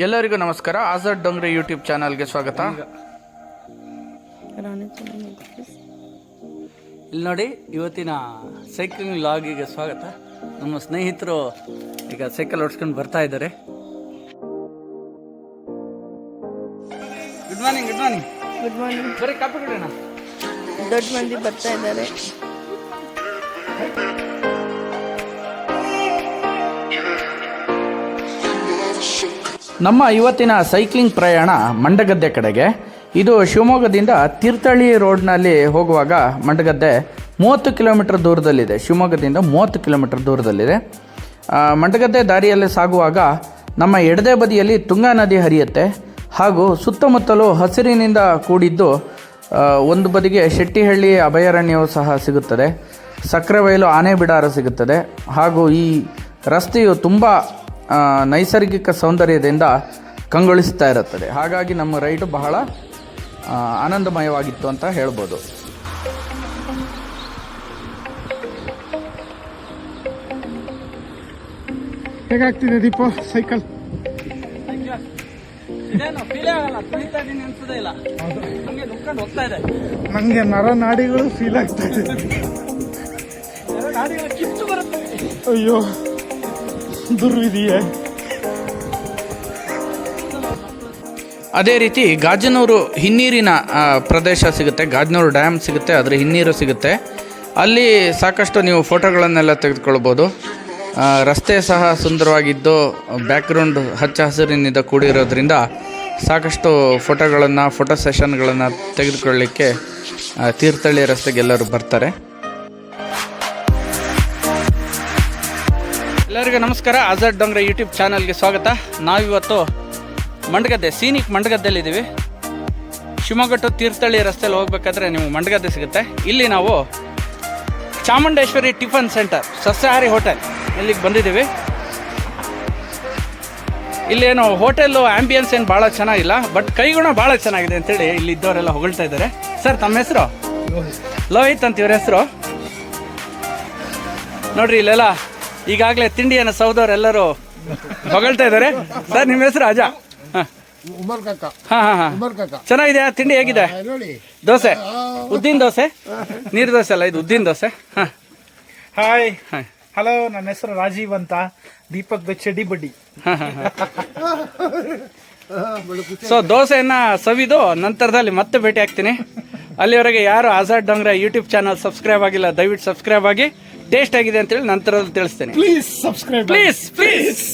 ಎಲ್ಲರಿಗೂ ನಮಸ್ಕಾರ. ಆಜಾದ್ ಡೊಂಗ್ರಿ ಯೂಟ್ಯೂಬ್ ಚಾನಲ್ಗೆ ಸ್ವಾಗತ. ಇಲ್ಲಿ ನೋಡಿ, ಇವತ್ತಿನ ಸೈಕ್ಲಿಂಗ್ ಲಾಗಿಗೆ ಸ್ವಾಗತ. ನಮ್ಮ ಸ್ನೇಹಿತರು ಈಗ ಸೈಕಲ್ ಓಡಿಸ್ಕೊಂಡು ಬರ್ತಾ ಇದ್ದಾರೆ. Good morning. Good morning. Good morning. ಬರೀ ಕಾಪಿ ಕೊಡೋಣ. ದೊಡ್ಡ ಮಂದಿ ಬರ್ತಾ ಇದ್ದಾರೆ. ನಮ್ಮ ಇವತ್ತಿನ ಸೈಕ್ಲಿಂಗ್ ಪ್ರಯಾಣ ಮಂಡಗದ್ದೆ ಕಡೆಗೆ. ಇದು ಶಿವಮೊಗ್ಗದಿಂದ ತೀರ್ಥಹಳ್ಳಿ ರೋಡ್ನಲ್ಲಿ ಹೋಗುವಾಗ ಮಂಡಗದ್ದೆ 30 ಕಿಲೋಮೀಟರ್ ದೂರದಲ್ಲಿದೆ. ಶಿವಮೊಗ್ಗದಿಂದ 30 ಕಿಲೋಮೀಟರ್ ದೂರದಲ್ಲಿದೆ. ಮಂಡಗದ್ದೆ ದಾರಿಯಲ್ಲಿ ಸಾಗುವಾಗ ನಮ್ಮ ಎಡದೇ ಬದಿಯಲ್ಲಿ ತುಂಗಾ ನದಿ ಹರಿಯುತ್ತೆ ಹಾಗೂ ಸುತ್ತಮುತ್ತಲೂ ಹಸಿರಿನಿಂದ ಕೂಡಿದ್ದು ಒಂದು ಬದಿಗೆ ಶೆಟ್ಟಿಹಳ್ಳಿ ಅಭಯಾರಣ್ಯವು ಸಹ ಸಿಗುತ್ತದೆ. ಸಕ್ರೆಬೈಲು ಆನೆ ಬಿಡಾರ ಸಿಗುತ್ತದೆ ಹಾಗೂ ಈ ರಸ್ತೆಯು ತುಂಬ ನೈಸರ್ಗಿಕ ಸೌಂದರ್ಯದಿಂದ ಕಂಗೊಳಿಸ್ತಾ ಇರುತ್ತದೆ. ಹಾಗಾಗಿ ನಮ್ಮ ರೈಡು ಬಹಳ ಆನಂದಮಯವಾಗಿತ್ತು ಅಂತ ಹೇಳ್ಬೋದು. ಹೇಗಾಗ್ತಿದೆ ದೀಪ ಸೈಕಲ್? ನಂಗೆ ನರನಾಡಿಗಳು ಫೀಲ್ ಆಗ್ತಾ ಇದೆ. ಅಯ್ಯೋ ದುರ್ವಿಧಿಯೇ. ಅದೇ ರೀತಿ ಗಾಜನೂರು ಹಿನ್ನೀರಿನ ಪ್ರದೇಶ ಸಿಗುತ್ತೆ. ಗಾಜನೂರು ಡ್ಯಾಮ್ ಸಿಗುತ್ತೆ, ಅದರ ಹಿನ್ನೀರು ಸಿಗುತ್ತೆ. ಅಲ್ಲಿ ಸಾಕಷ್ಟು ನೀವು ಫೋಟೋಗಳನ್ನೆಲ್ಲ ತೆಗೆದುಕೊಳ್ಬೋದು. ರಸ್ತೆ ಸಹ ಸುಂದರವಾಗಿದ್ದು ಬ್ಯಾಕ್ಗ್ರೌಂಡ್ ಹಚ್ಚ ಹಸಿರಿನಿಂದ ಕೂಡಿರೋದ್ರಿಂದ ಸಾಕಷ್ಟು ಫೋಟೋ ಸೆಷನ್ಗಳನ್ನು ತೆಗೆದುಕೊಳ್ಳಲಿಕ್ಕೆ ತೀರ್ಥಹಳ್ಳಿ ರಸ್ತೆಗೆ ಎಲ್ಲರೂ ಬರ್ತಾರೆ. ಎಲ್ಲರಿಗೂ ನಮಸ್ಕಾರ. ಆಜಾದ್ ಡೊಂಗ್ರಿ ಯೂಟ್ಯೂಬ್ ಚಾನಲ್ಗೆ ಸ್ವಾಗತ. ನಾವಿವತ್ತು ಮಂಡಗದ್ದೆ ಸೀನಿಕ್ ಮಂಡಗದ್ದೆಲ್ಲಿದ್ದೀವಿ. ಶಿವಮೊಗ್ಗ ಟು ತೀರ್ಥಹಳ್ಳಿ ರಸ್ತೆಯಲ್ಲಿ ಹೋಗ್ಬೇಕಾದ್ರೆ ನೀವು ಮಂಡಗದ್ದೆ ಸಿಗುತ್ತೆ. ಇಲ್ಲಿ ನಾವು ಚಾಮುಂಡೇಶ್ವರಿ ಟಿಫನ್ ಸೆಂಟರ್ ಸಸ್ಯಾಹಾರಿ ಹೋಟೆಲ್ ಇಲ್ಲಿಗೆ ಬಂದಿದ್ದೀವಿ. ಇಲ್ಲೇನು ಹೋಟೆಲ್ಲು ಆ್ಯಂಬಿಯನ್ಸ್ ಏನು ಭಾಳ ಚೆನ್ನಾಗಿಲ್ಲ, ಬಟ್ ಕೈಗುಣ ಭಾಳ ಚೆನ್ನಾಗಿದೆ ಅಂತೇಳಿ ಇಲ್ಲಿ ಇದ್ದವರೆಲ್ಲ ಹೊಗಳ್ತಾ ಇದ್ದಾರೆ. ಸರ್, ತಮ್ಮ ಹೆಸರು? ಲೋಹಿತ್ ಅಂತ ಇವ್ರ ಹೆಸರು. ನೋಡ್ರಿ, ಇಲ್ಲೆಲ್ಲ ಈಗಾಗಲೇ ತಿಂಡಿಯನ್ನು ಸೌದವರೆಲ್ಲರೂ ಹೊಗಳ್ತಾ ಇದ್ದಾರೆ. ಸರ್, ನಿಮ್ಮ ಹೆಸರು? ಅಜಾ. ಹಾಂ. ಚೆನ್ನಾಗಿದೆ ತಿಂಡಿ. ಹೇಗಿದೆ? ದೋಸೆ, ಉದ್ದಿನ ದೋಸೆ, ನೀರು ದೋಸೆ ಅಲ್ಲ, ಇದು ಉದ್ದಿನ ದೋಸೆ. ಹಾಂ. ಹಾಯ್. ಹಲೋ, ನನ್ನ ಹೆಸರು ರಾಜೀವ್ ಅಂತ. ದೀಪಕ್ ಬೆಚ್ಚಡಿ ಬಡ್ಡಿ. ಸೊ ದೋಸೆಯನ್ನು ಸವಿದು ನಂತರದಲ್ಲಿ ಮತ್ತೆ ಭೇಟಿ ಆಗ್ತೀನಿ. ಅಲ್ಲಿವರೆಗೆ ಯಾರು Azad Dongri YouTube channel subscribe ಆಗಿಲ್ಲ, ದಯವಿಟ್ಟು ಸಬ್ಸ್ಕ್ರೈಬ್ ಆಗಿ. ಟೇಸ್ಟ್ ಆಗಿದೆ ಅಂತೇಳಿ ನಂತರದಲ್ಲಿ ತಿಳಿಸ್ತೇನೆ. Please subscribe. ಪ್ಲೀಸ್.